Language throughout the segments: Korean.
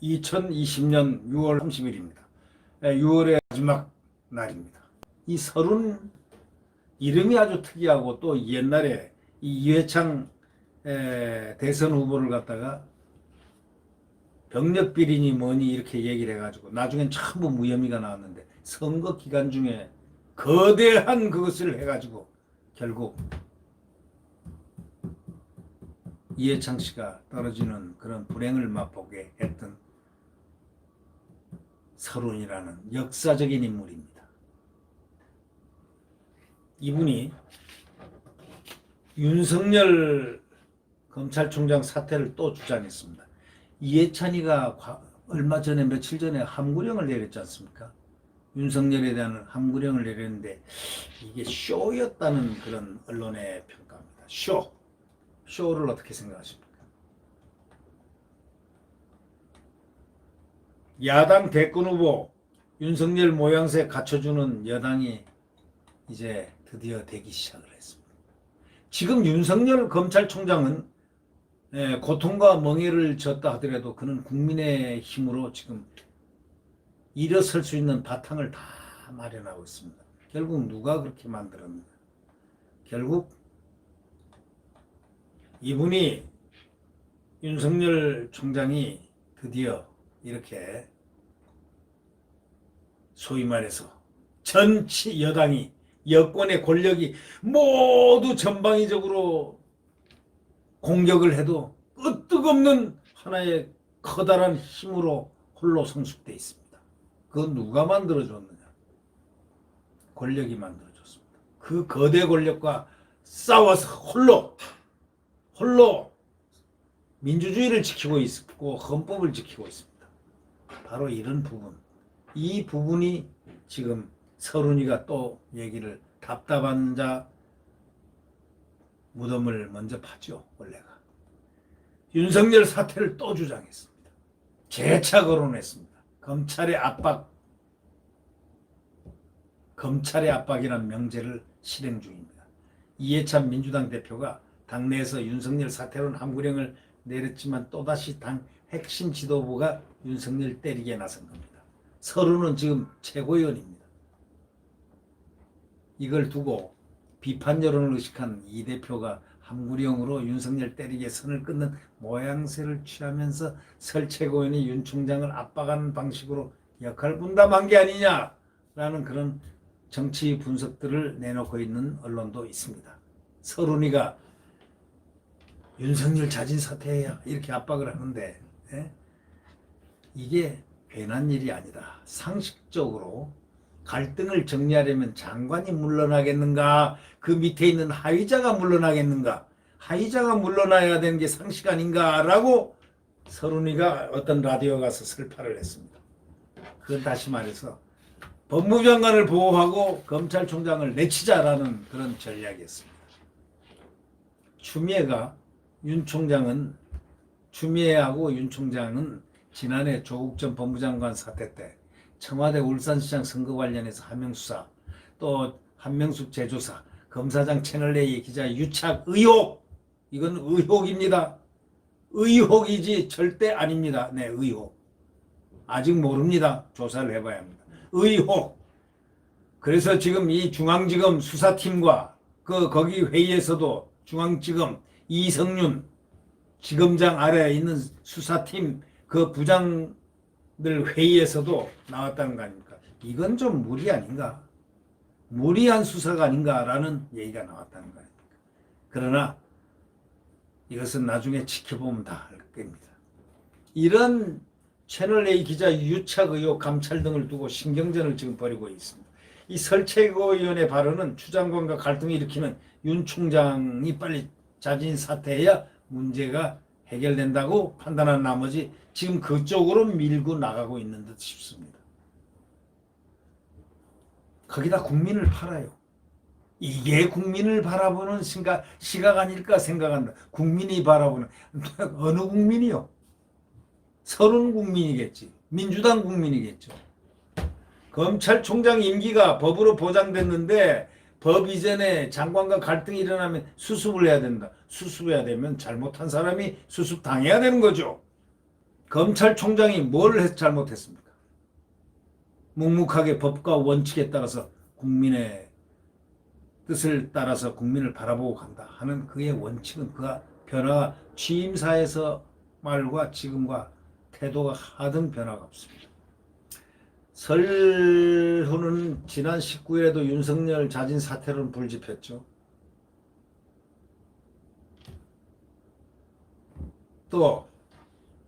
2020년 6월 30일입니다. 6월의 마지막 날입니다. 이 설은 이름이 아주 특이하고 또 옛날에 이 이회창 대선 후보를 갖다가 병력 비리니 뭐니 이렇게 얘기를 해가지고 나중엔 전부 무혐의가 나왔는데 선거 기간 중에 거대한 그것을 해가지고 결국 이회창 씨가 떨어지는 그런 불행을 맛보게 했던 서른이라는 역사적인 인물입니다. 이분이 윤석열 검찰총장 사퇴를 또 주장했습니다. 이해찬이가 얼마 전에 며칠 전에 함구령을 내렸지 않습니까? 윤석열에 대한 함구령을 내렸는데 이게 쇼였다는 그런 언론의 평가입니다. 쇼를 어떻게 생각하십니까? 야당 대권 후보 윤석열 모양새 갖춰주는 여당이 이제 드디어 되기 시작을 했습니다. 지금 윤석열 검찰총장은 고통과 멍해를 졌다 하더라도 그는 국민의 힘으로 지금 일어설 수 있는 바탕을 다 마련하고 있습니다. 결국 누가 그렇게 만들었는가? 결국 이분이 윤석열 총장이 드디어 이렇게 소위 말해서 전체 여당이 여권의 권력이 모두 전방위적으로 공격을 해도 끄떡없는 하나의 커다란 힘으로 홀로 성숙되어 있습니다. 그건 누가 만들어줬느냐? 권력이 만들어줬습니다. 그 거대 권력과 싸워서 홀로 민주주의를 지키고 있고 헌법을 지키고 있습니다. 바로 이런 부분, 이 부분이 지금 서른이가 또 얘기를 답답한 자 무덤을 먼저 파죠. 원래가 윤석열 사퇴를 또 주장했습니다. 재차 거론했습니다. 검찰의 압박이란 명제를 실행 중입니다. 이해찬 민주당 대표가 당내에서 윤석열 사퇴론 함구령을 내렸지만 또다시 당 핵심 지도부가 윤석열 때리게 나선 겁니다. 서른은 지금 최고위원입니다. 이걸 두고 비판 여론을 의식한 이 대표가 함구령으로 윤석열 때리게 선을 끊는 모양새를 취하면서 설 최고위원이 윤 총장을 압박하는 방식으로 역할 분담한 게 아니냐라는 그런 정치 분석들을 내놓고 있는 언론도 있습니다. 서른이가 윤석열 자진 사퇴해야 이렇게 압박을 하는데 이게 괜한 일이 아니다. 상식적으로 갈등을 정리하려면 장관이 물러나겠는가? 그 밑에 있는 하위자가 물러나겠는가? 하위자가 물러나야 되는 게 상식 아닌가라고 서른이가 어떤 라디오 가서 설파를 했습니다. 그건 다시 말해서 법무장관을 보호하고 검찰총장을 내치자라는 그런 전략이었습니다. 추미애하고 윤 총장은 지난해 조국 전 법무장관 사태 때 청와대 울산시장 선거 관련해서 한명수사, 또 한명숙 제조사, 검사장 채널A 기자 유착 의혹, 이건 의혹입니다. 의혹이지 절대 아닙니다. 네, 의혹. 아직 모릅니다. 조사를 해봐야 합니다. 의혹. 그래서 지금 이 중앙지검 수사팀과 거기 회의에서도 중앙지검 이성윤 지검장 아래에 있는 수사팀 그 부장들 회의에서도 나왔다는 거 아닙니까? 이건 좀 무리 아닌가? 무리한 수사가 아닌가라는 얘기가 나왔다는 거 아닙니까? 그러나 이것은 나중에 지켜보면 다 알 겁니다. 이런 채널A 기자 유착 의혹 감찰 등을 두고 신경전을 지금 벌이고 있습니다. 이 설 최고위원의 발언은 추 장관과 갈등을 일으키는 윤 총장이 빨리 자진 사퇴해야 문제가 해결된다고 판단한 나머지 지금 그쪽으로 밀고 나가고 있는 듯 싶습니다. 거기다 국민을 팔아요. 이게 국민을 바라보는 시각 아닐까 생각한다. 국민이 바라보는 어느 국민이요? 서른 국민이겠지. 민주당 국민이겠죠. 검찰총장 임기가 법으로 보장됐는데 법 이전에 장관과 갈등이 일어나면 수습을 해야 된다. 수습해야 되면 잘못한 사람이 수습당해야 되는 거죠. 검찰총장이 뭘 잘못했습니까? 묵묵하게 법과 원칙에 따라서 국민의 뜻을 따라서 국민을 바라보고 간다 하는 그의 원칙은 그가 변화가 취임사에서 말과 지금과 태도가 하등 변화가 없습니다. 설 후는 지난 19일에도 윤석열 자진 사퇴론 불집혔죠. 또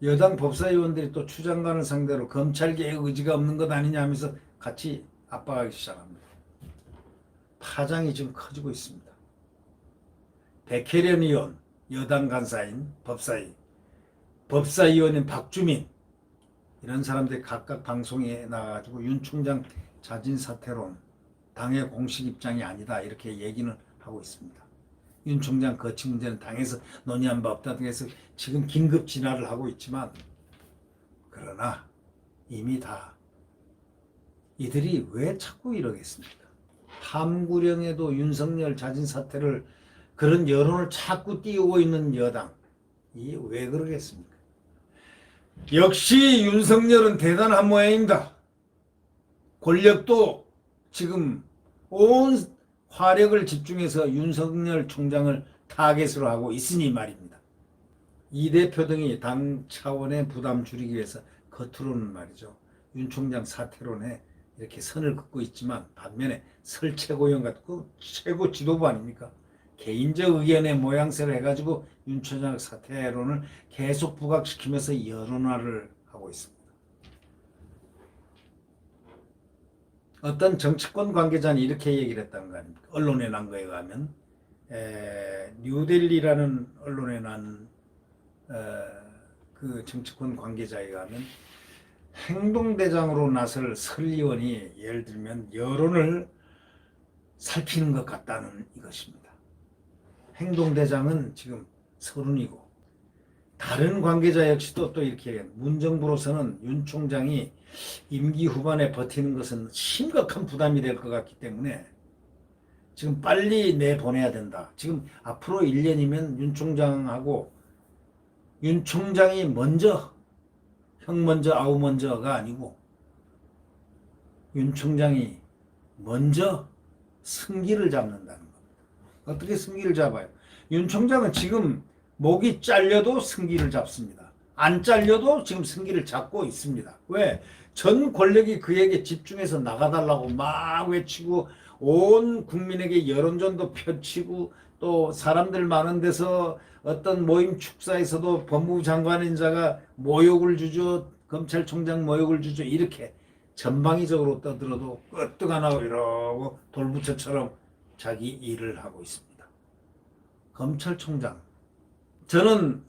여당 법사위원들이 또 추 장관을 상대로 검찰개혁 의지가 없는 것 아니냐 하면서 같이 압박하기 시작합니다. 파장이 지금 커지고 있습니다. 백혜련 의원, 여당 간사인 법사위원인 박주민 이런 사람들이 각각 방송에 나가가지고 윤 총장 자진 사퇴론 당의 공식 입장이 아니다 이렇게 얘기는 하고 있습니다. 윤 총장 거취 문제는 당에서 논의한 바 없다 해서 지금 긴급 진화를 하고 있지만 그러나 이미 다 이들이 왜 자꾸 이러겠습니까? 탐구령에도 윤석열 자진 사퇴를 그런 여론을 자꾸 띄우고 있는 여당 이 왜 그러겠습니까? 역시 윤석열은 대단한 모양입니다. 권력도 지금 온 화력을 집중해서 윤석열 총장을 타겟으로 하고 있으니 말입니다. 이 대표 등이 당 차원의 부담 줄이기 위해서 겉으로는 말이죠. 윤 총장 사퇴론에 이렇게 선을 긋고 있지만 반면에 설 최고위원 같고 최고 지도부 아닙니까? 개인적 의견의 모양새를 해가지고 윤 총장 사퇴론을 계속 부각시키면서 여론화를 하고 있습니다. 어떤 정치권 관계자는 이렇게 얘기를 했다는 거 아닙니까? 언론에 난 거에 가면 뉴델리라는 언론에 난 그 정치권 관계자에 가면 행동대장으로 나설 설 의원이 예를 들면 여론을 살피는 것 같다는 이것입니다. 행동대장은 지금 서른이고 다른 관계자 역시도 또 이렇게 해요. 문정부로서는 윤 총장이 임기 후반에 버티는 것은 심각한 부담이 될 것 같기 때문에 지금 빨리 내보내야 된다. 지금 앞으로 1년이면 윤 총장하고 윤 총장이 먼저 형 먼저 아우 먼저가 아니고 윤 총장이 먼저 승기를 잡는다는 겁니다. 어떻게 승기를 잡아요? 윤 총장은 지금 목이 잘려도 승기를 잡습니다. 안 잘려도 지금 승기를 잡고 있습니다. 왜? 전 권력이 그에게 집중해서 나가달라고 막 외치고 온 국민에게 여론전도 펼치고 또 사람들 많은 데서 어떤 모임 축사에서도 법무부 장관 인사가 모욕을 주죠. 검찰총장 모욕을 주죠. 이렇게 전방위적으로 떠들어도 끄떡 안 하고 이러고 돌부처처럼 자기 일을 하고 있습니다. 검찰총장 저는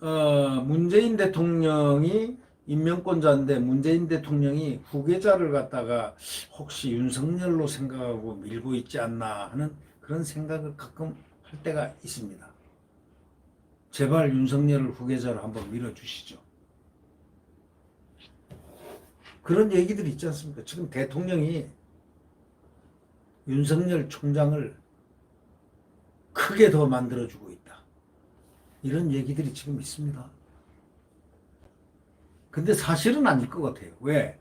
문재인 대통령이 임명권자인데 문재인 대통령이 후계자를 갖다가 혹시 윤석열로 생각하고 밀고 있지 않나 하는 그런 생각을 가끔 할 때가 있습니다. 제발 윤석열을 후계자로 한번 밀어주시죠. 그런 얘기들이 있지 않습니까? 지금 대통령이 윤석열 총장을 크게 더 만들어주고 있다. 이런 얘기들이 지금 있습니다. 근데 사실은 아닐 것 같아요. 왜?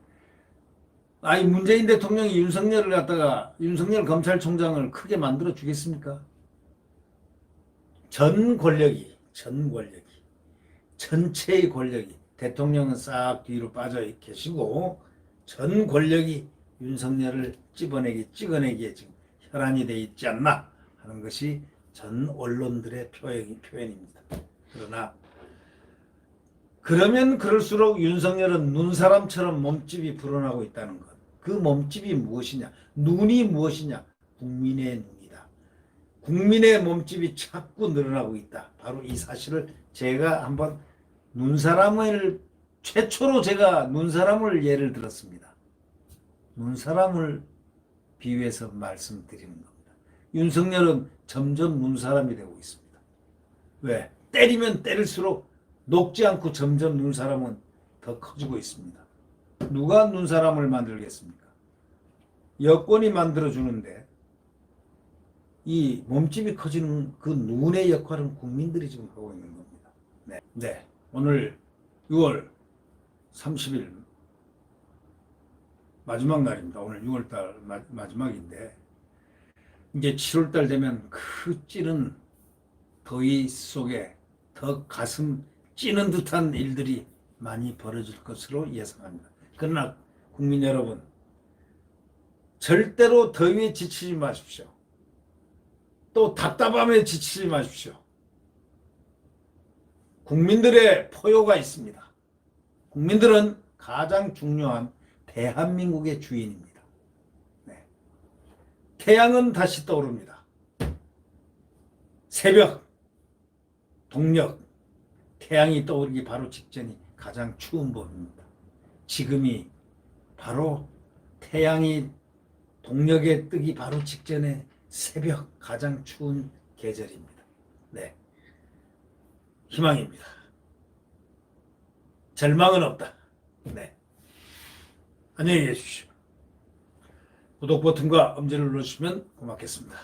아니 문재인 대통령이 윤석열을 갖다가 윤석열 검찰총장을 크게 만들어 주겠습니까? 전 권력이 전체의 권력이 대통령은 싹 뒤로 빠져 계시고 전 권력이 윤석열을 찍어내기에 지금 혈안이 돼 있지 않나 하는 것이 전 언론들의 표현입니다. 그러나 그러면 그럴수록 윤석열은 눈사람처럼 몸집이 불어나고 있다는 것. 그 몸집이 무엇이냐? 눈이 무엇이냐? 국민의 눈이다. 국민의 몸집이 자꾸 늘어나고 있다. 바로 이 사실을 제가 한번 최초로 제가 눈사람을 예를 들었습니다. 눈사람을 비유해서 말씀드리는 겁니다. 윤석열은 점점 눈사람이 되고 있습니다. 왜? 때리면 때릴수록 녹지 않고 점점 눈사람은 더 커지고 있습니다. 누가 눈사람을 만들겠습니까? 여권이 만들어주는데 이 몸집이 커지는 그 눈의 역할은 국민들이 지금 하고 있는 겁니다. 네. 오늘 6월 30일 마지막 날입니다. 오늘 6월달 마지막인데 이제 7월달 되면 그 찌는 더위 속에 더 가슴 찌는 듯한 일들이 많이 벌어질 것으로 예상합니다. 그러나 국민 여러분, 절대로 더위에 지치지 마십시오. 또 답답함에 지치지 마십시오. 국민들의 포효가 있습니다. 국민들은 가장 중요한 대한민국의 주인입니다. 네. 태양은 다시 떠오릅니다. 새벽, 동력, 태양이 떠오르기 바로 직전이 가장 추운 법입니다. 지금이 바로 태양이 동력에 뜨기 바로 직전에 새벽 가장 추운 계절입니다. 네. 희망입니다. 절망은 없다. 네. 안녕히 계십시오. 구독 버튼과 엄지를 눌러주시면 고맙겠습니다.